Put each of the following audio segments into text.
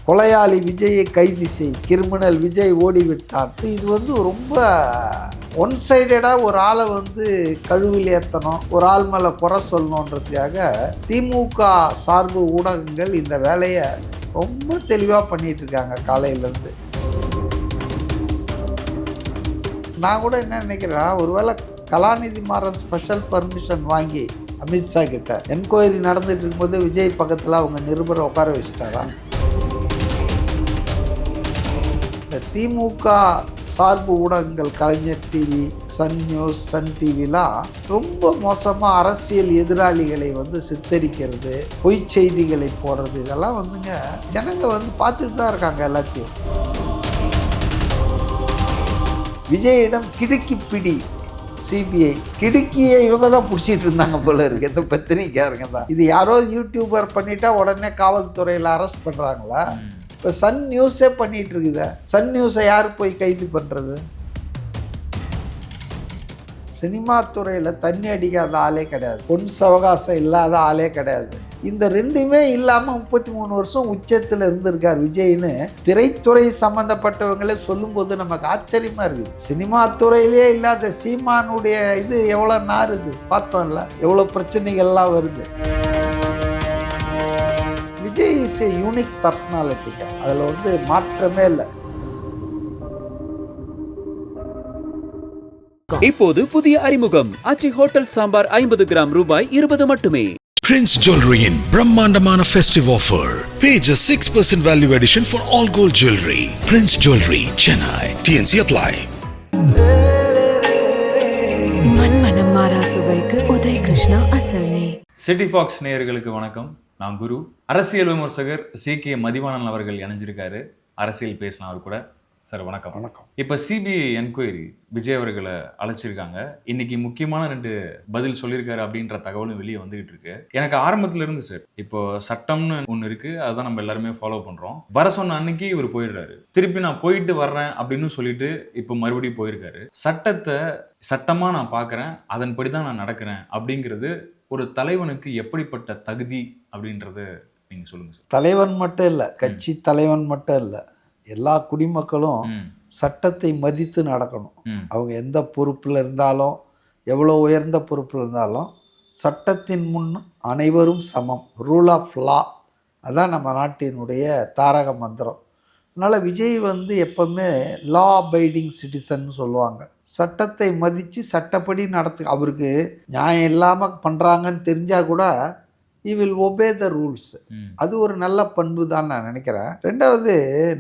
கொலையாளி விஜயை கைது செய், கிரிமினல் விஜய் ஓடிவிட்டான். இது வந்து ரொம்ப ஒன் சைடடாக ஒரு ஆளை வந்து கழுவில் ஏற்றணும், ஒரு ஆள் மேலே குறை சொல்லணுன்றதுக்காக திமுக சார்பு ஊடகங்கள் இந்த வேலையை ரொம்ப தெளிவாக பண்ணிகிட்டு இருக்காங்க காலையிலேருந்து. நான் கூட என்ன நினைக்கிறேன்னா, ஒருவேளை கலாநிதி மாறன் ஸ்பெஷல் பர்மிஷன் வாங்கி அமித்ஷா கிட்ட என்கொயரி நடந்துட்டு இருக்கும்போது விஜய் பக்கத்தில் அவங்க நிருபரை உட்கார வச்சுட்டாரா? இந்த திமுக சார்பு ஊடகங்கள் கலைஞர் டிவி, சன் நியூஸ், சன் டிவிலாம் ரொம்ப மோசமாக அரசியல் எதிராளிகளை வந்து சித்தரிக்கிறது, பொய் செய்திகளை போடுறது, இதெல்லாம் வந்துங்க ஜனங்க வந்து பார்த்துட்டு தான் இருக்காங்க எல்லாத்தையும். விஜயிடம் கிடுக்கி பிடி சிபிஐ, கிடுக்கியை இவங்க தான் பிடிச்சிட்டு இருந்தாங்க போல இருக்கு, இந்த பத்திரிக்கையாருங்க தான். இது யாரோ யூடியூபர் பண்ணிட்டா உடனே காவல்துறையில் அரெஸ்ட் பண்ணுறாங்களா? இப்போ சன் நியூஸே பண்ணிகிட்டு இருக்குதா? சன் நியூஸை யார் போய் கைது பண்ணுறது? சினிமா துறையில் தண்ணி அடிக்காத ஆளே கிடையாது, பொன் சவகாசம் இல்லாத ஆளே கிடையாது. இந்த ரெண்டுமே இல்லாமல் 33 வருஷம் உச்சத்தில் இருந்திருக்கார் விஜய்னு திரைத்துறை சம்மந்தப்பட்டவங்களே சொல்லும்போது நமக்கு ஆச்சரியமாக இருக்குது. சினிமா துறையிலே இல்லாத சீமானுடைய இது எவ்வளோ நாருது பார்த்தோம்ல, எவ்வளோ பிரச்சனைகள்லாம் வருது. விஜய் இஸ் ஏ யூனிக் பர்சனாலிட்டிங்க, அதில் வந்து மாற்றமே இல்லை. இப்போது புதிய அறிமுகம் ஆச்சி ஹோட்டல் சாம்பார் 50 கிராம் ரூபாய் 20 மட்டுமே. Prince Jewelry in Brahmandamana festive offer. Pay just 6% value addition for all gold jewelry. Prince Jewelry, Chennai. TNC apply. மண்மனம் மாறா சுவைக்கு உதய் கிருஷ்ணா அசல்னே. சிட்டி ஃபாக்ஸ் நேயர்களுக்கு வணக்கம். நான் குரு. அரசியல் விமர்சகர் CK மதிவாணன் அவர்கள் இணைஞ்சிருக்காரு. அரசியல் பேசலாம் அவர் கூட. சார் வணக்கம். வணக்கம். இப்போ சிபிஐ என்கொயரி விஜய் அவர்களை அழைச்சிருக்காங்க. இன்னைக்கு முக்கியமான 2 பதில் சொல்லியிருக்காரு அப்படின்ற தகவலும் வெளியே வந்துகிட்டு இருக்கு. எனக்கு ஆரம்பத்துல இருந்து சார், இப்போ சட்டம்னு ஒன்று இருக்கு, அதுதான் நம்ம எல்லாருமே ஃபாலோ பண்றோம். வர சொன்ன அன்னைக்கு இவர் போயிடுறாரு, திருப்பி நான் போயிட்டு வர்றேன் அப்படின்னு சொல்லிட்டு இப்போ மறுபடியும் போயிருக்காரு. சட்டத்தை சட்டமா நான் பார்க்குறேன், அதன்படி தான் நான் நடக்கிறேன் அப்படிங்கிறது ஒரு தலைவனுக்கு எப்படிப்பட்ட தகுதி அப்படின்றத நீங்க சொல்லுங்க சார். தலைவன் மட்டும் இல்லை, கட்சி தலைவன் மட்டும் இல்லை, எல்லா குடிமக்களும் சட்டத்தை மதித்து நடக்கணும். அவங்க எந்த பொறுப்பில் இருந்தாலும், எவ்வளோ உயர்ந்த பொறுப்பில் இருந்தாலும் சட்டத்தின் முன் அனைவரும் சமம், ரூல் ஆஃப் லா, அதான் நம்ம நாட்டினுடைய தாரக மந்திரம். அதனால் விஜய் வந்து எப்போவுமே லா அபைடிங் சிட்டிசன் சொல்லுவாங்க. சட்டத்தை மதித்து சட்டப்படி அவருக்கு நியாயம் இல்லாமல் பண்ணுறாங்கன்னு தெரிஞ்சால் கூட he will obey the rules. அது ஒரு நல்ல பண்பு தான் நான் நினைக்கிறேன். ரெண்டாவது,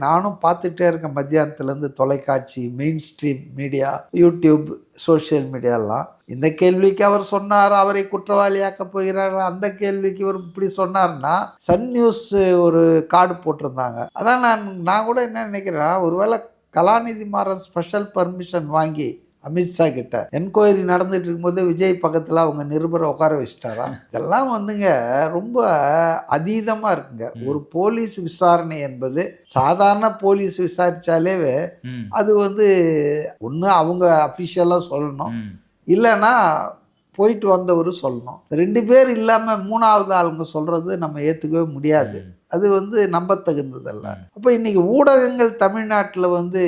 நானும் பார்த்துட்டே இருக்கேன் மத்தியானத்துலேருந்து தொலைக்காட்சி, main stream media, YouTube, social மீடியாலாம். இந்த கேள்விக்கு அவர் சொன்னார், அவரை குற்றவாளியாக்க போகிறார், அந்த கேள்விக்கு இவர் இப்படி சொன்னார்னா சன் நியூஸ் ஒரு கார்டு போட்டிருந்தாங்க. அதான் நான் கூட என்ன நினைக்கிறேன், ஒருவேளை கலாநிதி மாறன் ஸ்பெஷல் பர்மிஷன் வாங்கி அமித்ஷா கிட்ட என்கொயரி நடந்துட்டு இருக்கும்போது விஜய் பக்கத்தில் அவங்க நிருபரை உட்கார வச்சுட்டாரா? இதெல்லாம் வந்துங்க ரொம்ப அதீதமாக இருக்குங்க. ஒரு போலீஸ் விசாரணை என்பது சாதாரண போலீஸ் விசாரித்தாலே அது வந்து ஒன்று அவங்க அஃபிஷியலாக சொல்லணும், இல்லைன்னா போயிட்டு வந்தவர் சொல்லணும். 2 பேர் இல்லாமல் 3வது ஆளுங்க சொல்கிறது நம்ம ஏற்றுக்கவே முடியாது. அது வந்து நம்பத்தகுந்ததல்ல. அப்போ இன்றைக்கி ஊடகங்கள் தமிழ்நாட்டில் வந்து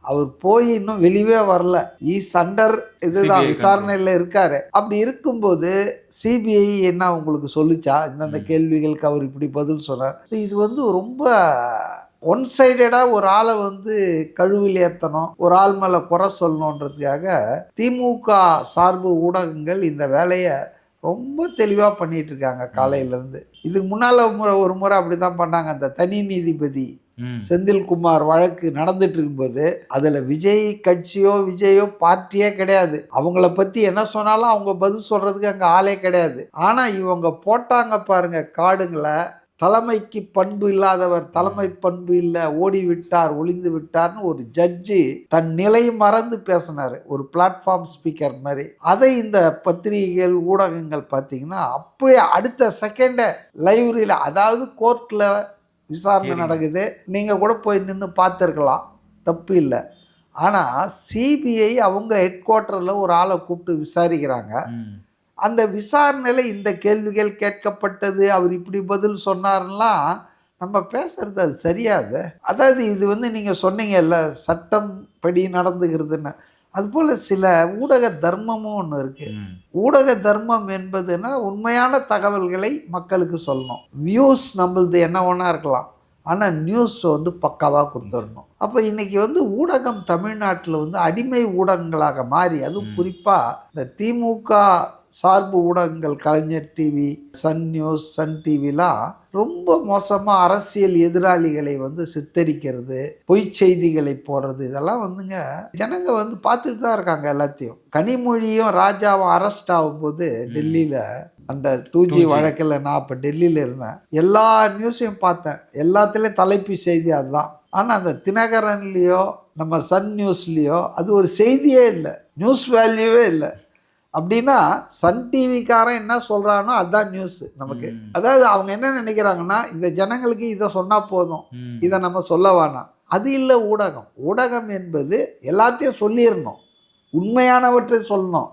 அவர் போய் இன்னும் வெளியே வரல, ஈஸ் அண்டர் இதுதான் விசாரணையில் இருக்காரு. அப்படி இருக்கும்போது சிபிஐ என்ன உங்களுக்கு சொல்லிச்சா இந்தந்த கேள்விகளுக்கு அவர் இப்படி பதில் சொன்னார்? இது வந்து ரொம்ப ஒன் சைடடாக ஒரு ஆளை வந்து கழுவில் ஏற்றணும், ஒரு ஆள் மேலே குறை சொல்லணுன்றதுக்காக திமுக சார்பு ஊடகங்கள் இந்த வேலையை ரொம்ப தெளிவாக பண்ணிகிட்டு இருக்காங்க காலையிலேருந்து. இதுக்கு முன்னால் ஒரு முறை அப்படி தான் பண்ணாங்க. அந்த தனி நீதிபதி செந்தில்குமார் வழக்கு நடந்துட்டு இருக்கும்போது அதில் விஜய் கட்சியோ விஜயோ பார்ட்டியே கிடையாது. அவங்கள பற்றி என்ன சொன்னாலும் அவங்க பதில் சொல்கிறதுக்கு அங்கே ஆளே கிடையாது. ஆனால் இவங்க போட்டாங்க பாருங்க காடுங்களை, தலைமைக்கு பண்பு இல்லாதவர் தலைமை பண்பு இல்லை, ஓடி விட்டார், ஒளிந்து விட்டார்னு ஒரு ஜட்ஜி தன் நிலை மறந்து பேசினார், ஒரு பிளாட்ஃபார்ம் ஸ்பீக்கர் மாதிரி. அதை இந்த பத்திரிகைகள் ஊடகங்கள் பார்த்தீங்கன்னா அப்படியே அடுத்த செகண்டை லைப்ரரியில், அதாவது கோர்ட்டில் விசாரணை நடக்குது, நீங்கள் கூட போய் நின்று பார்த்துருக்கலாம், தப்பு இல்லை. ஆனால் சிபிஐ அவங்க ஹெட் குவார்ட்டரில் ஒரு ஆளை கூப்பிட்டு விசாரிக்கிறாங்க. அந்த விசாரணையில் இந்த கேள்விகள் கேட்கப்பட்டது, அவர் இப்படி பதில் சொன்னார்லாம் நம்ம பேசுறது அது சரியாது. அதாவது இது வந்து நீங்கள் சொன்னீங்கல்ல சட்டம் படி நடந்துக்கிறதுன்னு, அதுபோல் சில ஊடக தர்மமும் ஒன்று இருக்குது. ஊடக தர்மம் என்பதுன்னா உண்மையான தகவல்களை மக்களுக்கு சொல்லணும். வியூஸ் நம்மளது என்ன ஒன்றா இருக்கலாம், ஆனால் நியூஸ் வந்து பக்காவாக கொடுத்துடணும். அப்போ இன்றைக்கி வந்து ஊடகம் தமிழ்நாட்டில் வந்து அடிமை ஊடகங்களாக மாறி, அதுவும் குறிப்பாக இந்த திமுக சார்பு ஊடகங்கள் கலைஞர் டிவி, சன் நியூஸ், சன் டிவிலாம் ரொம்ப மோசமாக அரசியல் எதிராளிகளை வந்து சித்தரிக்கிறது, பொய் செய்திகளை போடுறது, இதெல்லாம் வந்துங்க ஜனங்க வந்து பார்த்துட்டு தான் இருக்காங்க எல்லாத்தையும். கனிமொழியும் ராஜாவும் அரெஸ்ட் ஆகும்போது டெல்லியில் அந்த 2G வழக்கில் நான் இப்போ டெல்லியில் இருந்தேன். எல்லா நியூஸையும் பார்த்தேன், எல்லாத்துலேயும் தலைப்பு செய்தி அதுதான். ஆனால் அந்த தினகரன்லேயோ நம்ம சன் நியூஸ்லேயோ அது ஒரு செய்தியே இல்லை, நியூஸ் வேல்யூவே இல்லை. அப்படின்னா சன் டிவிக்காரன் என்ன சொல்கிறானோ அதுதான் நியூஸு நமக்கு. அதாவது அவங்க என்ன நினைக்கிறாங்கன்னா, இந்த ஜனங்களுக்கு இதை சொன்னால் போதும், இதை நம்ம சொல்ல வேணாம். அது இல்லை ஊடகம். ஊடகம் என்பது எல்லாத்தையும் சொல்லிடணும், உண்மையானவற்றை சொல்லணும்.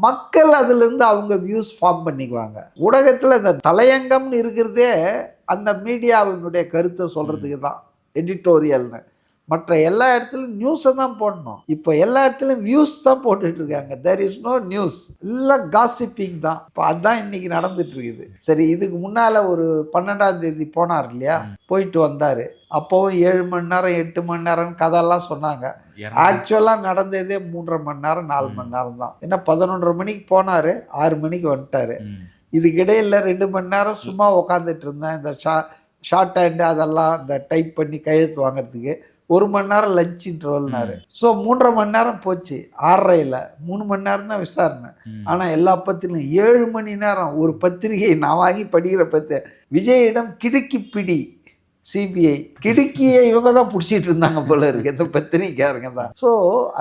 மக்கள் அதிலிருந்து அவங்க வியூஸ் ஃபார்ம் பண்ணிக்குவாங்க. ஊடகத்தில் இந்த தலையங்கம்னு இருக்கிறதே அந்த மீடியாவினுடைய கருத்தை சொல்கிறதுக்கு தான், எடிட்டோரியல்னு. மற்ற எல்லா இடத்துலையும் நியூஸை தான் போடணும். இப்போ எல்லா இடத்துலையும் வியூஸ் தான் போட்டுட்ருக்காங்க. தேர் இஸ் நோ நியூஸ், இல்லை காசிப்பிங் தான். இப்போ அதுதான் இன்றைக்கி நடந்துட்டுருக்குது. சரி, இதுக்கு முன்னால் ஒரு 12ஆம் தேதி போனார் இல்லையா, போயிட்டு வந்தார். அப்போவும் 7 மணி நேரம் 8 மணி நேரம்னு கதையெல்லாம் சொன்னாங்க. ஆக்சுவலாக நடந்ததே 3.5 மணி நேரம் 4 மணி நேரம் தான். ஏன்னா 11:30 மணிக்கு போனார், 6 மணிக்கு வந்துட்டார். இதுக்கிடையில் 2 மணி நேரம் சும்மா உக்காந்துட்டு இருந்தேன். இந்த ஷார்ட் ஹேண்டு அதெல்லாம் இந்த டைப் பண்ணி கையெழுத்து வாங்கிறதுக்கு 1 மணி நேரம் லஞ்ச் இன்டர்வல்னாரு. ஸோ 3.5 மணி நேரம் போச்சு. 6:30 3 மணி நேரம் தான் விசாரணை. ஆனால் எல்லா பத்திரிகையும் 7 மணி நேரம். ஒரு பத்திரிகை நான் வாங்கி படிக்கிற பற்றி விஜயிடம் கிடுக்கி பிடி சிபிஐ, கிடுக்கியை இவங்க தான் பிடிச்சிட்டு இருந்தாங்க போல இருக்கு, இந்த பத்திரிக்கையாருங்க தான். ஸோ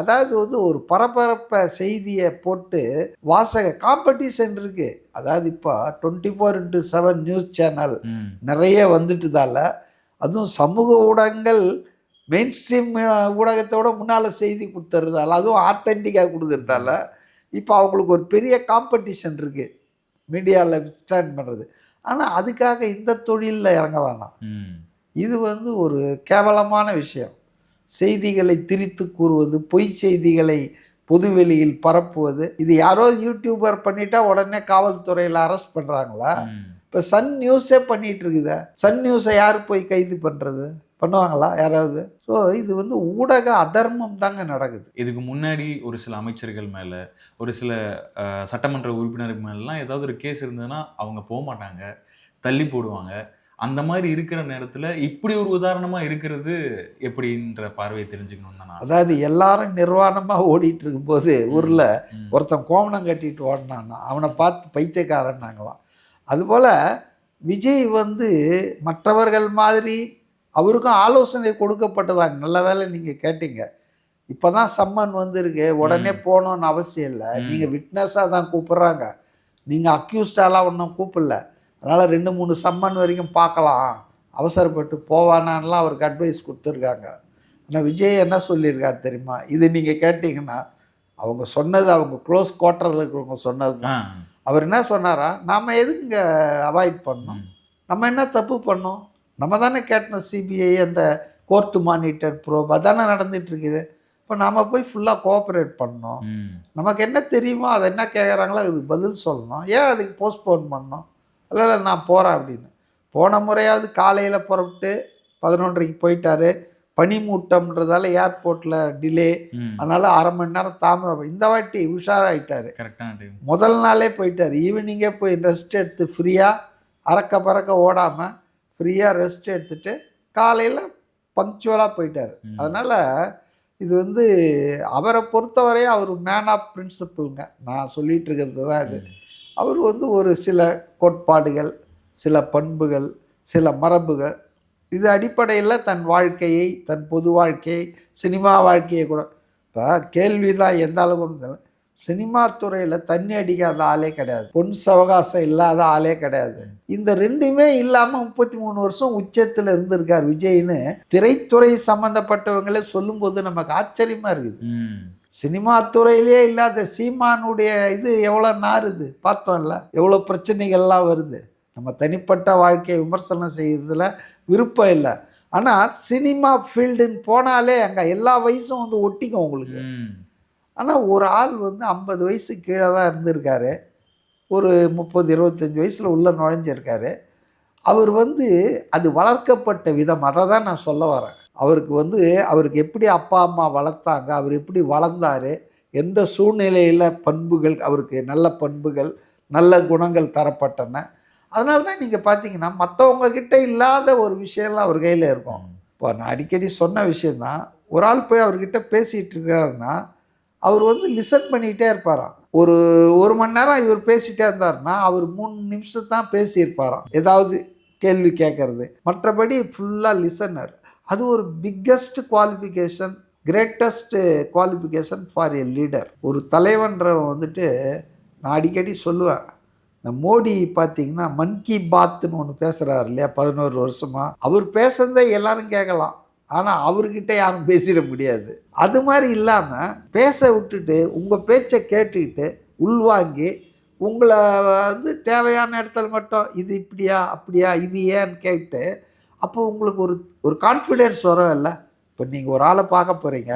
அதாவது வந்து ஒரு பரபரப்ப செய்தியை போட்டு வாசக காம்படிஷன் இருக்கு. அதாவது இப்போ 24/7 நியூஸ் சேனல் நிறைய வந்துட்டுதால, அதுவும் சமூக ஊடகங்கள் மெயின் ஸ்ட்ரீம் ஊடகத்தோட முன்னால் செய்தி கொடுத்துறதால, அதுவும் ஆத்தென்டிக்காக கொடுக்குறதால இப்போ அவங்களுக்கு ஒரு பெரிய காம்படிஷன் இருக்குது மீடியாவில் ஸ்டாண்ட் பண்ணுறது. ஆனால் அதுக்காக இந்த தொழிலில் இறங்க வேணாம். இது வந்து ஒரு கேவலமான விஷயம். செய்திகளை திரித்து கூறுவது, பொய் செய்திகளை பொதுவெளியில் பரப்புவது, இது யாரோ யூடியூபர் பண்ணிட்டா உடனே காவல்துறையில் அரெஸ்ட் பண்ணுறாங்களா? இப்போ சன் நியூஸே பண்ணிகிட்டு இருக்குதா? சன் நியூஸை யார் போய் கைது பண்ணுறது? பண்ணுவாங்களா யாராவது? ஸோ இது வந்து ஊடக அதர்மம் தாங்க நடக்குது. இதுக்கு முன்னாடி ஒரு சில அமைச்சர்கள் மேலே, ஒரு சில சட்டமன்ற உறுப்பினருக்கு மேலாம் ஏதாவது ஒரு கேஸ் இருந்ததுன்னா அவங்க போக மாட்டாங்க, தள்ளி போடுவாங்க. அந்த மாதிரி இருக்கிற நேரத்தில் இப்படி ஒரு உதாரணமாக இருக்கிறது எப்படின்ற பார்வையை தெரிஞ்சுக்கணும் தான். அதாவது எல்லாரும் நிர்வாணமாக ஓடிட்டு இருக்கும்போது ஊரில் ஒருத்தன் கோமணம் கட்டிட்டு ஓடினான்னா அவனை பார்த்து பைத்தியக்காரன்னாங்களாம். அதுபோல் விஜய் வந்து மற்றவர்கள் மாதிரி அவருக்கும் ஆலோசனை கொடுக்கப்பட்டதாங்க. நல்ல வேலை நீங்கள் கேட்டீங்க. இப்போ தான் சம்மன் வந்துருக்கு, உடனே போகணுன்னு அவசியம் இல்லை. நீங்கள் விட்னஸாக தான் கூப்பிட்றாங்க, நீங்கள் அக்யூஸ்டாலாம் ஒன்றும் கூப்பிடல. அதனால் 2-3 சம்மன் வரைக்கும் பார்க்கலாம், அவசரப்பட்டு போவானான்லாம் அவருக்கு அட்வைஸ் கொடுத்துருக்காங்க. ஆனால் விஜய் என்ன சொல்லியிருக்காரு தெரியுமா? இது நீங்கள் கேட்டிங்கன்னா அவங்க சொன்னது, அவங்க க்ளோஸ் குவார்ட்டரில் இருக்கிறவங்க சொன்னது தான். அவர் என்ன சொன்னாரா, நாம் எதுங்க அவாய்ட் பண்ணோம், நம்ம என்ன தப்பு பண்ணோம், நம்ம தானே கேட்டணும் சிபிஐ அந்த கோர்ட்டு மானிட்டர் ப்ரோப் அதானே நடந்துகிட்ருக்குது. இப்போ நாம் போய் ஃபுல்லாக கோஆப்ரேட் பண்ணோம். நமக்கு என்ன தெரியுமோ அதை என்ன கேட்குறாங்களோ அதுக்கு பதில் சொல்லணும். ஏன் அதுக்கு போஸ்ட்போன் பண்ணோம்? இல்லை நான் போகிறேன் அப்படின்னு. போன முறையாவது காலையில் புறப்பட்டு 11:30க்கு போயிட்டார். பனிமூட்டம்ன்றதால ஏர்போர்ட்டில் டிலே, அதனால் 1/2 மணி நேரம் தாமதம். இந்த வாட்டி உஷாராயிட்டார், முதல் நாளே போயிட்டார். ஈவினிங்கே போய் ரெஸ்ட் எடுத்து ஃப்ரீயாக அறக்க பறக்க ஓடாமல் ஃப்ரீயாக ரெஸ்ட் எடுத்துகிட்டு காலையில் பங்க்சுவலாக போயிட்டார். அதனால் இது வந்து அவரை பொறுத்தவரை அவர் மேன் ஆஃப் பிரின்சிபிள்ங்க. நான் சொல்லிகிட்டு இருக்கிறது தான் இது. அவர் வந்து ஒரு சில கோட்பாடுகள், சில பண்புகள், சில மரபுகள், இது அடிப்படையில் தன் வாழ்க்கையை, தன் பொது வாழ்க்கையை, சினிமா வாழ்க்கையை கூட. இப்போ கேள்வி தான் எந்த அளவுக்கு, சினிமா துறையில் தண்ணி அடிக்காத ஆளே கிடையாது, பொன் சவகாசம் இல்லாத ஆளே கிடையாது. இந்த ரெண்டுமே இல்லாமல் 33 வருஷம் உச்சத்தில் இருந்திருக்கார் விஜய்னு திரைத்துறை சம்மந்தப்பட்டவங்களே சொல்லும்போது நமக்கு ஆச்சரியமாக இருக்குது. சினிமா துறையிலே இல்லாத சீமானுடைய இது எவ்வளோ நாறுது பார்த்தோம்ல, எவ்வளோ பிரச்சனைகள்லாம் வருது. நம்ம தனிப்பட்ட வாழ்க்கையை விமர்சனம் செய்கிறதுல விருப்பம் இல்லை. ஆனால் சினிமா ஃபீல்டுன்னு போனாலே அங்கே எல்லா வயசும் வந்து ஒட்டிக்கும் உங்களுக்கு. ஆனால் ஒரு ஆள் வந்து 50 வயசு கீழே தான் இருந்திருக்காரு, ஒரு 30-25 வயசில் உள்ளே நுழைஞ்சிருக்காரு. அவர் வந்து அது வளர்க்கப்பட்ட விதம், அதை தான் நான் சொல்ல வரேன். அவருக்கு வந்து அவருக்கு எப்படி அப்பா அம்மா வளர்த்தாங்க, அவர் எப்படி வளர்ந்தார், எந்த சூழ்நிலையில் பண்புகள் அவருக்கு நல்ல பண்புகள் நல்ல குணங்கள் தரப்பட்டன. அதனால தான் நீங்கள் பார்த்தீங்கன்னா மற்றவங்கக்கிட்ட இல்லாத ஒரு விஷயம்லாம் அவர் கையில் இருக்கும். இப்போ நான் அடிக்கடி சொன்ன விஷயந்தான், ஒரு ஆள் போய் அவர்கிட்ட பேசிகிட்டு இருக்காருன்னா அவர் வந்து லிசன் பண்ணிகிட்டே இருப்பாராம். ஒரு மணி நேரம் இவர் பேசிகிட்டே இருந்தார்னா அவர் 3 நிமிஷம் தான் பேசியிருப்பாராம் ஏதாவது கேள்வி கேட்கறது, மற்றபடி ஃபுல்லாக லிசனர். அது ஒரு biggest qualification, greatest qualification for a leader. ஒரு தலைவன்றவன் வந்துட்டு நான் அடிக்கடி சொல்லுவேன், இந்த மோடி பார்த்தீங்கன்னா மன் கி பாத்னு ஒன்று பேசுகிறாரு இல்லையா, 11 வருஷமாக அவர் பேசுறதை எல்லாரும் கேட்கலாம், ஆனால் அவர்கிட்ட யாரும் பேசிட முடியாது. அது மாதிரி இல்லாமல் பேச விட்டுட்டு உங்கள் பேச்சை கேட்டுக்கிட்டு உள்வாங்கி உங்களை வந்து தேவையான இடத்துல மட்டும் இது இப்படியா அப்படியா இது ஏன்னு கேட்டு அப்போ உங்களுக்கு ஒரு கான்ஃபிடென்ஸ் வரும் இல்லை. இப்போ நீங்கள் ஒரு ஆளை பார்க்க போகிறீங்க,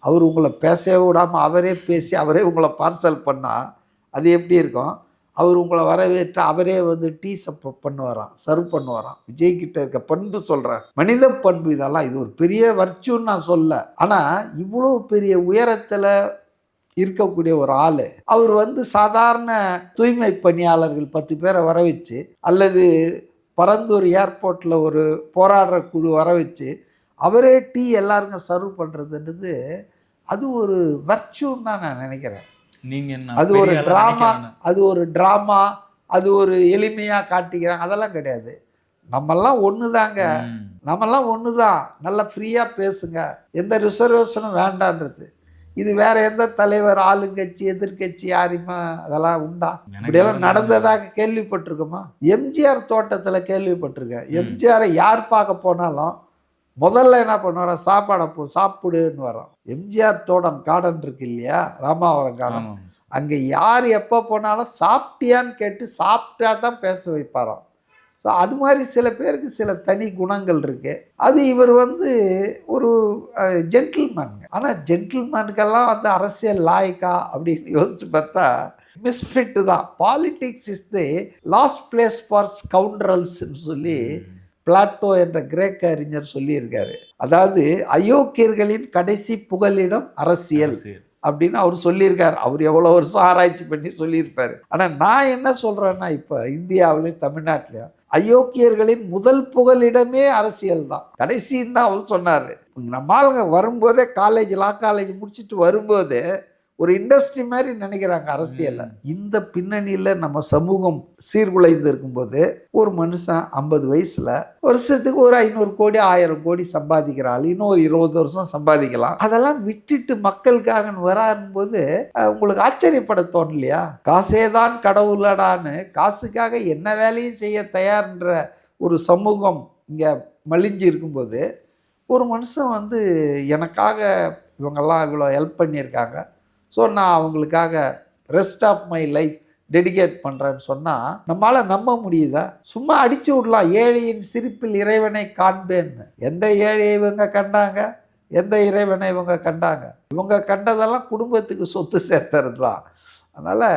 அவர் உங்களை பேசவே விடாமல் அவரே பேசி அவரே உங்களை பார்சல் பண்ணால் அது எப்படி இருக்கும்? அவர் உங்களை வரவேற்று அவரே வந்து டீ சர்வ் பண்ணுவாராம். விஜய்கிட்ட இருக்க பண்பு சொல்கிறேன், மனித பண்பு, இதெல்லாம் இது ஒரு பெரிய வர்ச்சுன்னு நான் சொல்ல. ஆனால் இவ்வளோ பெரிய உயரத்தில் இருக்கக்கூடிய ஒரு ஆள் அவர் வந்து சாதாரண தூய்மை பணியாளர்கள் 10 பேரை வர வச்சு அல்லது பரந்தூர் ஏர்போர்ட்டில் ஒரு போராடுற குழு வர வச்சு அவரே டீ எல்லாருக்கும் சர்வ் பண்ணுறதுன்றது அது ஒரு வர்ச்சுன்னு தான் நான் நினைக்கிறேன். அது ஒரு ட்ராமா, அது ஒரு எளிமையாக காட்டிக்கிறாங்க, அதெல்லாம் கிடையாது. நம்மெல்லாம் ஒன்று தாங்க, நம்மெல்லாம் ஒன்று தான். நல்லா ஃப்ரீயாக பேசுங்க, எந்த ரிசர்வேஷனும் வேண்டான்றது. இது வேற எந்த தலைவர் ஆளுங்கட்சி எதிர்கட்சி யாருமா அதெல்லாம் உண்டா? இப்படியெல்லாம் நடந்ததாக கேள்விப்பட்டிருக்கோமா? எம்ஜிஆர் தோட்டத்தில் கேள்விப்பட்டிருக்கேன். எம்ஜிஆரை யார் பார்க்க போனாலும் முதல்ல என்ன பண்ணுவாரா, சாப்பிடுன்னு வரோம். எம்ஜிஆர் தோட்டம் கார்டன் இருக்கு இல்லையா, ராமாவரம் கார்டன், அங்கே யார் எப்போ போனாலும் சாப்பிட்டியான்னு கேட்டு சாப்பிட்டா தான் பேச வைப்பாராம். ஸோ அது மாதிரி சில பேருக்கு சில தனி குணங்கள் இருக்குது. அது இவர் வந்து ஒரு ஜென்டில்மேனுங்க. ஆனால் ஜென்டில்மேனுக்கெல்லாம் வந்து அரசியல் லாய்க்கா அப்படின்னு யோசிச்சு பார்த்தா மிஸ்ஃபிட்டு தான். Politics is the last place for ஸ்கவுண்டரல்ஸ்ன்னு சொல்லி பிளாட்டோ என்ற கிரேக்க அறிஞர் சொல்லியிருக்காரு. அதாவது அயோக்கியர்களின் கடைசி புகலிடம் அரசியல் அப்படின்னு அவர் சொல்லியிருக்காரு. அவர் எவ்வளோ வருஷம் ஆராய்ச்சி பண்ணி சொல்லியிருப்பார். ஆனால் நான் என்ன சொல்கிறேன்னா, இப்போ இந்தியாவிலையும் தமிழ்நாட்டிலையும் அயோக்கியர்களின் முதல் புகலிடமே அரசியல் தான், கடைசின்னு தான் அவர் சொன்னார். நம்ம ஆளுங்க வரும்போதே லா காலேஜ் முடிச்சுட்டு வரும்போதே ஒரு இண்டஸ்ட்ரி மாதிரி நினைக்கிறாங்க அரசியலில். இந்த பின்னணியில் நம்ம சமூகம் சீர்குலைந்து இருக்கும்போது ஒரு மனுஷன் 50 வயசில் வருஷத்துக்கு ஒரு 500 கோடி 1000 கோடி சம்பாதிக்கிறாள், இன்னும் ஒரு 20 வருஷம் சம்பாதிக்கலாம். அதெல்லாம் விட்டுட்டு மக்களுக்காக வராரும்போது உங்களுக்கு ஆச்சரியப்பட தோணலையா? காசே தான் கடவுளடான்னு காசுக்காக என்ன வேலையும் செய்ய தயார்ன்ற ஒரு சமூகம் இங்கே மலிஞ்சு இருக்கும்போது ஒரு மனுஷன் வந்து எனக்காக இவங்கெல்லாம் இவ்வளோ ஹெல்ப் பண்ணியிருக்காங்க, ஸோ நான் அவங்களுக்காக rest of my life dedicate பண்ணுறேன்னு சொன்னால் நம்மளால் நம்ப முடியுதா? சும்மா அடித்து விடலாம், ஏழையின் சிரிப்பில் இறைவனை காண்பேன்னு. எந்த ஏழையை இவங்க கண்டாங்க, எந்த இறைவனை இவங்க கண்டாங்க? இவங்க கண்டதெல்லாம் குடும்பத்துக்கு சொத்து சேர்த்துறது தான். அதனால்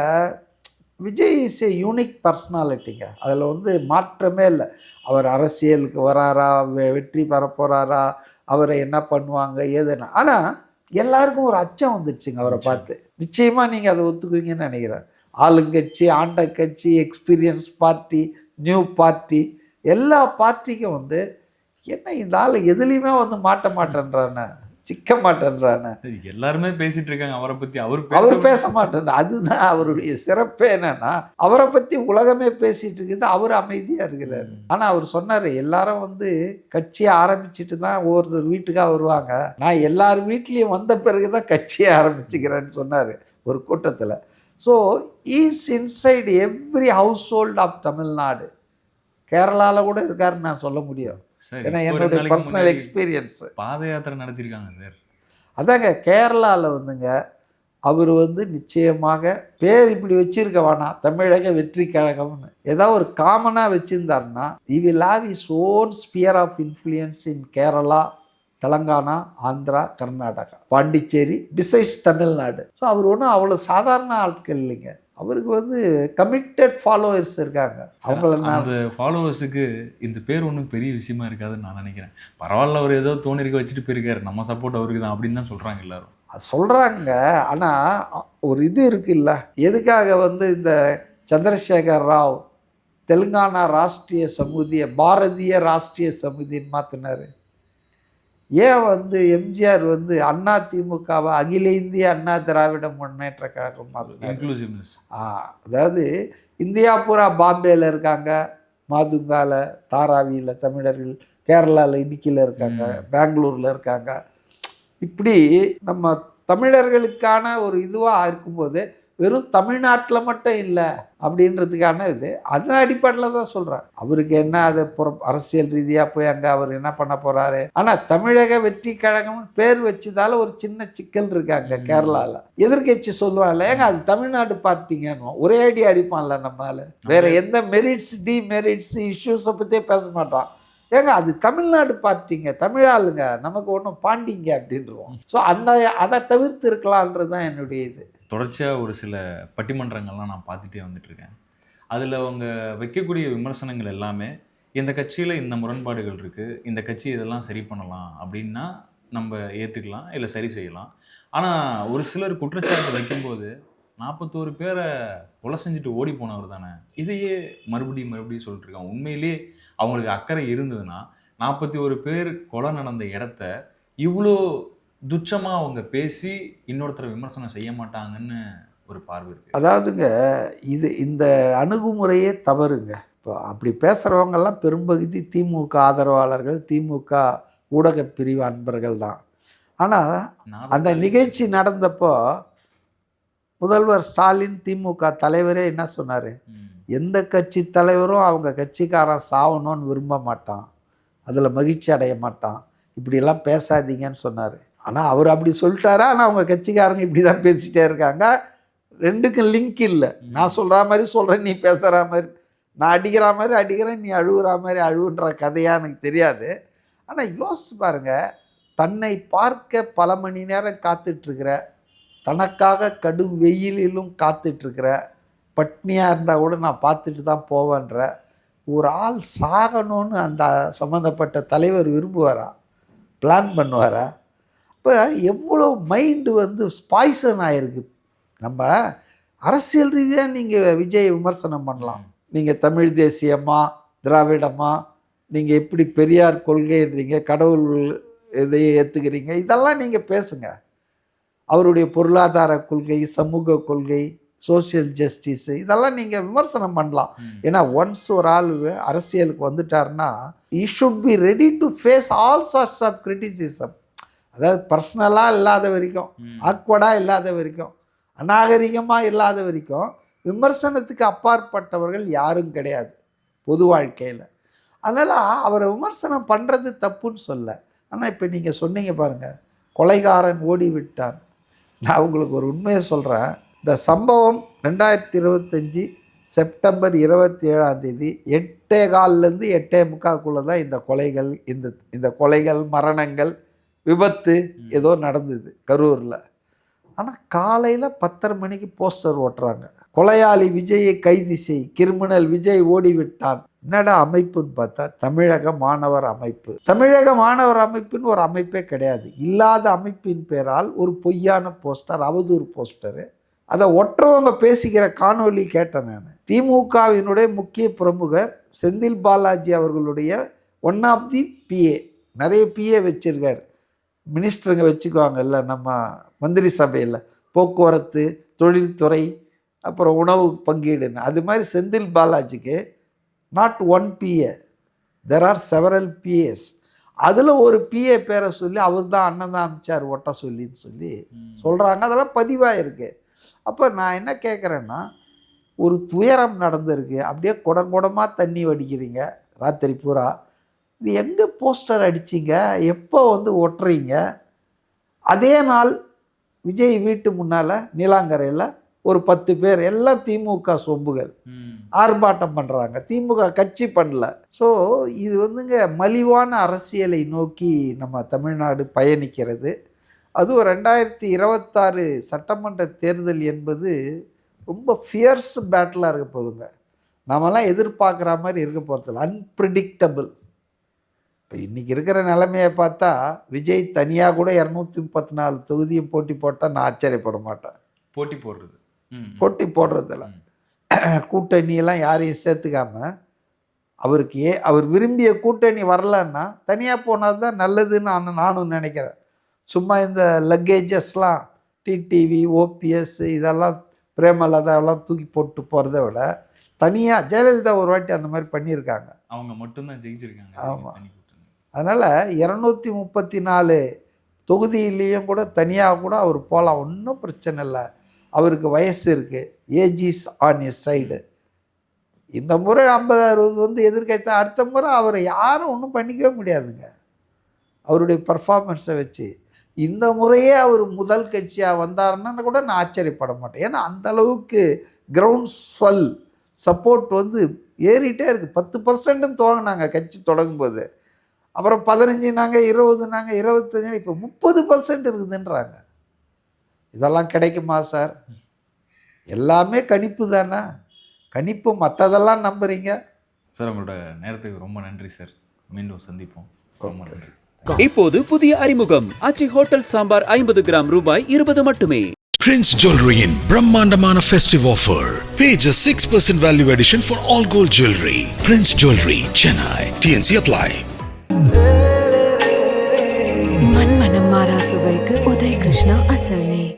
விஜய் இஸ் ஏ யூனிக் பர்சனாலிட்டிங்க, அதில் வந்து மாற்றமே இல்லை. அவர் அரசியலுக்கு வராரா, வெற்றி பெற போகிறாரா, அவரை என்ன பண்ணுவாங்க ஏதுன்னா, ஆனால் எல்லாருக்கும் ஒரு அச்சம் வந்துடுச்சுங்க அவரை பார்த்து. நிச்சயமாக நீங்கள் அதை ஒத்துக்குவீங்கன்னு நினைக்கிறேன். ஆளுங்கட்சி, ஆண்ட கட்சி, எக்ஸ்பீரியன்ஸ் பார்ட்டி, நியூ பார்ட்டி, எல்லா பார்ட்டிக்கும் வந்து என்ன இந்த ஆள் எதுலேயுமே வந்து மாட்ட மாட்டேன்றானே, சிக்க மாட்டேன்றானே. எல்லாருமே பேசிட்டு இருக்காங்க அவரை பற்றி, அவர் பேச மாட்டேன். அதுதான் அவருடைய சிறப்பே. என்னன்னா அவரை பற்றி உலகமே பேசிட்டு இருக்குது, அவர் அமைதியாக இருக்கிறாரு. ஆனால் அவர் சொன்னார், எல்லாரும் வந்து கட்சியை ஆரம்பிச்சுட்டு தான் ஒவ்வொருத்தர் வீட்டுக்காக வருவாங்க, நான் எல்லார் வீட்லேயும் வந்த பிறகு தான் கட்சியை ஆரம்பிச்சுக்கிறேன்னு சொன்னார் ஒரு கூட்டத்தில். So is inside every household of Tamil Nadu. கேரளாவில் கூட இருக்காருன்னு நான் சொல்ல முடியும், ஏன்னா என்னுடைய பர்சனல் எக்ஸ்பீரியன்ஸ். பாத யாத்திரை நடத்தியிருக்காங்க சார். அதாங்க கேரளாவில் வந்துங்க அவர் வந்து நிச்சயமாக பேர் இப்படி வச்சிருக்க வேணாம், தமிழக வெற்றி கழகம்னு ஏதாவது ஒரு காமனாக வச்சுருந்தாருன்னா he will have his own sphere of influence in Kerala, Telangana, Andhra, Karnataka, Pondicherry, besides Tamil Nadu. So அவர் ஒன்றும் அவ்வளோ சாதாரண ஆட்கள் இல்லைங்க. அவருக்கு வந்து கமிட்டட் ஃபாலோவர்ஸ் இருக்காங்க. அவங்கள அந்த ஃபாலோவர்ஸுக்கு இந்த பேர் ஒன்றும் பெரிய விஷயமா இருக்காதுன்னு நான் நினைக்கிறேன். பரவாயில்ல, அவர் ஏதோ தோணிருக்க வச்சுட்டு போயிருக்காரு, நம்ம சப்போர்ட் அவருக்கு தான் அப்படின்னு தான் சொல்கிறாங்க எல்லாரும். சொல்கிறாங்க. ஆனால் ஒரு இது இருக்குல்ல, எதுக்காக வந்து இந்த சந்திரசேகர் ராவ் தெலுங்கானா ராஷ்ட்ரிய சமிதியை பாரதிய ராஷ்ட்ரிய சமிதின்னு மாற்றினார்? ஏன் வந்து எம்ஜிஆர் வந்து அண்ணா திமுகவை அகில இந்திய அண்ணா திராவிட முன்னேற்ற கழகம் மாற்றினார்? இன்க்ளூசிவ்னஸ். அதாவது இந்தியா பூரா பாம்பேயில் இருக்காங்க, மாதுங்காவில், தாராவியில் தமிழர்கள், கேரளாவில் இடுக்கியில் இருக்காங்க, பெங்களூரில் இருக்காங்க. இப்படி நம்ம தமிழர்களுக்கான ஒரு இதுவாக இருக்கும்போது வெறும் தமிழ்நாட்டில் மட்டும் இல்லை அப்படின்றதுக்கான இது அதன் அடிப்படையில் தான் சொல்கிறேன். அவருக்கு என்ன அது அரசியல் ரீதியாக போய் அங்கே அவர் என்ன பண்ண போகிறாரு. ஆனால் தமிழக வெற்றி கழகம்னு பேர் வச்சதால ஒரு சின்ன சிக்கல் இருக்காங்க கேரளாவில். எதிர்கட்சி சொல்லுவாங்கல்ல, ஏங்க அது தமிழ்நாடு பார்ட்டிங்கன்னு ஒரே அடி அடிப்பான்ல நம்மளால். வேறு எந்த மெரிட்ஸ் டிமெரிட்ஸ் இஷ்யூஸை பற்றியே பேச மாட்டான். ஏங்க அது தமிழ்நாடு பார்ட்டிங்க, தமிழாளுங்க, நமக்கு ஒன்றும் பாண்டிங்க அப்படின்றோம். ஸோ அதை தவிர்த்து இருக்கலான்றது தான் என்னுடைய இது. தொடர்ச்சியாக ஒரு சில பட்டிமன்றங்கள்லாம் நான் பார்த்துட்டே வந்துட்டுருக்கேன். அதில் அவங்க வைக்கக்கூடிய விமர்சனங்கள் எல்லாமே இந்த கட்சியில் இந்த முரண்பாடுகள் இருக்குது, இந்த கட்சி இதெல்லாம் சரி பண்ணலாம் அப்படின்னா நம்ம ஏற்றுக்கலாம், இல்லை சரி செய்யலாம். ஆனால் ஒரு சிலர் குற்றச்சாட்டு வைக்கும்போது 41 பேரை கொலை செஞ்சுட்டு ஓடி போனவர் தானே, இதையே மறுபடியும் சொல்லிட்டு இருக்காங்க. உண்மையிலேயே அவங்களுக்கு அக்கறை இருந்ததுன்னா 41 பேர் கொலை நடந்த இடத்த இவ்வளோ துச்சமாக அவங்க பேசி இன்னொருத்தரை விமர்சனம் செய்ய மாட்டாங்கன்னு ஒரு பார்வை இருக்குது. அதாவதுங்க இந்த அணுகுமுறையே தவறுங்க. இப்போ அப்படி பேசுகிறவங்கெல்லாம் பெரும்பகுதி திமுக ஆதரவாளர்கள், திமுக ஊடக பிரிவு அன்பர்கள் தான். ஆனால் அந்த நிகழ்ச்சி நடந்தப்போ முதல்வர் ஸ்டாலின் திமுக தலைவரே என்ன சொன்னார், எந்த கட்சி தலைவரும் அவங்க கட்சிக்காரன் சாவணும்னு விரும்ப மாட்டான், அதில் மகிழ்ச்சி அடைய மாட்டான், இப்படியெல்லாம் பேசாதீங்கன்னு சொன்னார். ஆனால் அவர் அப்படி சொல்லிட்டாரா, ஆனால் அவங்க கட்சிக்காரங்க இப்படி தான் பேசிகிட்டே இருக்காங்க. ரெண்டுக்கும் லிங்க் இல்லை. நான் சொல்கிற மாதிரி சொல்கிறேன், நீ பேசுகிற மாதிரி, நான் அடிக்கிற மாதிரி அடிக்கிறேன், நீ அழுகுற மாதிரி அழுவுன்ற கதையாக எனக்கு தெரியாது. ஆனால் யோசிச்சு பாருங்கள், தன்னை பார்க்க பல மணி நேரம் காத்துட்ருக்கிற, தனக்காக கடும் வெயிலிலும் காத்துட்ருக்கிற, பட்னியாக இருந்தால் கூட நான் பார்த்துட்டு தான் போவேன்ற ஒரு ஆள் சாகணும்னு அந்த சம்மந்தப்பட்ட தலைவர் விரும்புவாரா, பிளான் பண்ணுவாரா? இப்போ எவ்வளோ மைண்டு வந்து ஸ்பாய்சன் ஆகிருக்கு. நம்ம அரசியல் ரீதியாக நீங்கள் விஜய் விமர்சனம் பண்ணலாம், நீங்கள் தமிழ் தேசியமா திராவிடமா, நீங்கள் எப்படி பெரியார் கொள்கைன்றீங்க, கடவுள் இதையும் ஏற்றுக்கிறீங்க, இதெல்லாம் நீங்கள் பேசுங்க. அவருடைய பொருளாதார கொள்கை, சமூக கொள்கை, சோஷியல் ஜஸ்டிஸு, இதெல்லாம் நீங்கள் விமர்சனம் பண்ணலாம். ஏன்னா ஒன்ஸ் ஒரு ஆள் அரசியலுக்கு வந்துட்டாருன்னா he should be ready to face all sorts of criticism. அதாவது பர்சனலாக இல்லாத வரைக்கும், ஆக்வர்டாக இல்லாத வரைக்கும், அநாகரிகமாக இல்லாத வரைக்கும் விமர்சனத்துக்கு அப்பாற்பட்டவர்கள் யாரும் கிடையாது பொது வாழ்க்கையில். அதனால் அவரை விமர்சனம் பண்ணுறது தப்புன்னு சொல்ல. ஆனால் இப்போ நீங்கள் சொன்னீங்க பாருங்கள், கொலைகாரன் ஓடி விட்டான். நான் உங்களுக்கு ஒரு உண்மையை சொல்கிறேன். இந்த சம்பவம் 2025 செப்டம்பர் 27 8:15 8:45 தான் இந்த கொலைகள், இந்த கொலைகள், மரணங்கள், விபத்து ஏதோ நடந்தது கரூரில். ஆனால் காலையில் 10:30 மணிக்கு போஸ்டர் ஓட்டுறாங்க, கொலையாளி விஜயை கைது செய், கிரிமினல் விஜய் ஓடிவிட்டான். என்னடா அமைப்புன்னு பார்த்தா தமிழக மாணவர் அமைப்பு. தமிழக மாணவர் அமைப்புன்னு ஒரு அமைப்பே கிடையாது. இல்லாத அமைப்பின் பேரால் ஒரு பொய்யான போஸ்டர், அவதூறு போஸ்டரு, அதை ஒற்றவங்க பேசிக்கிற காணொலி கேட்டேன் நான். திமுகவினுடைய முக்கிய பிரமுகர் செந்தில் பாலாஜி அவர்களுடைய ஒன் ஆஃப் தி பிஏ, நிறைய பிஏ வச்சிருக்கார், மினிஸ்டருங்க வச்சுக்குவாங்கல்ல நம்ம மந்திரி சபையில், போக்குவரத்து, தொழில்துறை, அப்புறம் உணவு பங்கீடுன்னு. அது மாதிரி செந்தில் பாலாஜிக்கு not one PA, there are several PAs. அதில் ஒரு பிஏ பேரை சொல்லி அவர் தான் அண்ணன் தான் அமிச்சார் ஒட்ட சொல்லின்னு சொல்லி சொல்கிறாங்க. அதெல்லாம் பதிவாக இருக்குது. அப்போ நான் என்ன கேட்குறேன்னா, ஒரு துயரம் நடந்திருக்கு, அப்படியே குடங்குடமாக தண்ணி வடிக்கிறீங்க ராத்திரி பூரா. இது எங்கே போஸ்டர் அடிச்சிங்க, எப்போ வந்து ஒட்டுறீங்க? அதே நாள் விஜய் வீட்டு முன்னால் நீலாங்கரையில் ஒரு 10 பேர் எல்லாம் திமுக சொம்புகள் ஆர்ப்பாட்டம் பண்ணுறாங்க. திமுக கட்சி பண்ணல. ஸோ இது வந்துங்க மலிவான அரசியலை நோக்கி நம்ம தமிழ்நாடு பயணிக்கிறது. அதுவும் 2026 சட்டமன்ற தேர்தல் என்பது ரொம்ப ஃபியர்ஸ் பேட்டிலாக இருக்க போகுதுங்க. நாமெல்லாம் எதிர்பார்க்குற மாதிரி இருக்க போகிறதில்ல. அன்பிரிடிக்டபிள். இப்போ இன்றைக்கி இருக்கிற நிலைமையை பார்த்தா விஜய் தனியாக கூட 234 தொகுதியும் போட்டி போட்டால் நான் ஆச்சரியப்பட மாட்டேன். போட்டி போடுறதில்ல. கூட்டணியெல்லாம் யாரையும் சேர்த்துக்காம அவருக்கு அவர் விரும்பிய கூட்டணி வரலன்னா தனியாக போனால் தான் நல்லதுன்னு நானும் நினைக்கிறேன். சும்மா இந்த லக்கேஜஸ்லாம் டிடிவி, ஓபிஎஸ் இதெல்லாம் பிரேமலதாவெல்லாம் தூக்கி போட்டு போகிறத விட தனியாக ஜெயலலிதா ஒரு வாட்டி அந்த மாதிரி பண்ணியிருக்காங்க. அவங்க மட்டும்தான் ஜெயிச்சிருக்காங்க. ஆமாம். அதனால் 234 தொகுதியிலையும் கூட தனியாக கூட அவர் போகலாம், ஒன்றும் பிரச்சனை இல்லை. அவருக்கு வயசு இருக்குது, age is on his side. இந்த முறை 50-60 வந்து எதிர்கட்சி, அடுத்த முறை அவரை யாரும் ஒன்றும் பண்ணிக்கவே முடியாதுங்க அவருடைய பர்ஃபார்மன்ஸை வச்சு. இந்த முறையே அவர் முதல் கட்சியாக வந்தாருன்னா கூட நான் ஆச்சரியப்பட மாட்டேன். ஏன்னா அந்தளவுக்கு கிரவுண்ட் ஸ்வெல் சப்போர்ட் வந்து ஏறிட்டே இருக்குது. 10% தொடங்கினாங்க கட்சி தொடங்கும்போது, அப்புறம் 15 20 25, இப்போ 30% இருக்குதுன்றாங்க. இதெல்லாம் கிடைக்குமா சார்? எல்லாமே கணிப்பு தானே. கணிப்பு, மற்றதெல்லாம் நம்புறீங்க சார். உங்களோட நேரத்துக்கு ரொம்ப நன்றி சார். மீண்டும் சந்திப்போம். ரொம்ப நன்றி. இப்போது புதிய அறிமுகம் ஆச்சி ஹோட்டல் சாம்பார் 50 கிராம் ரூபாய் 20 மட்டுமே. Prince Jewelry in Brahmandamana festive offer. Pay just 6% value addition for all gold jewelry. Prince Jewelry, Chennai. TNC apply. மண்மனம் மாறா சுவைக்கு உதய் கிருஷ்ணா அசல் நெய்.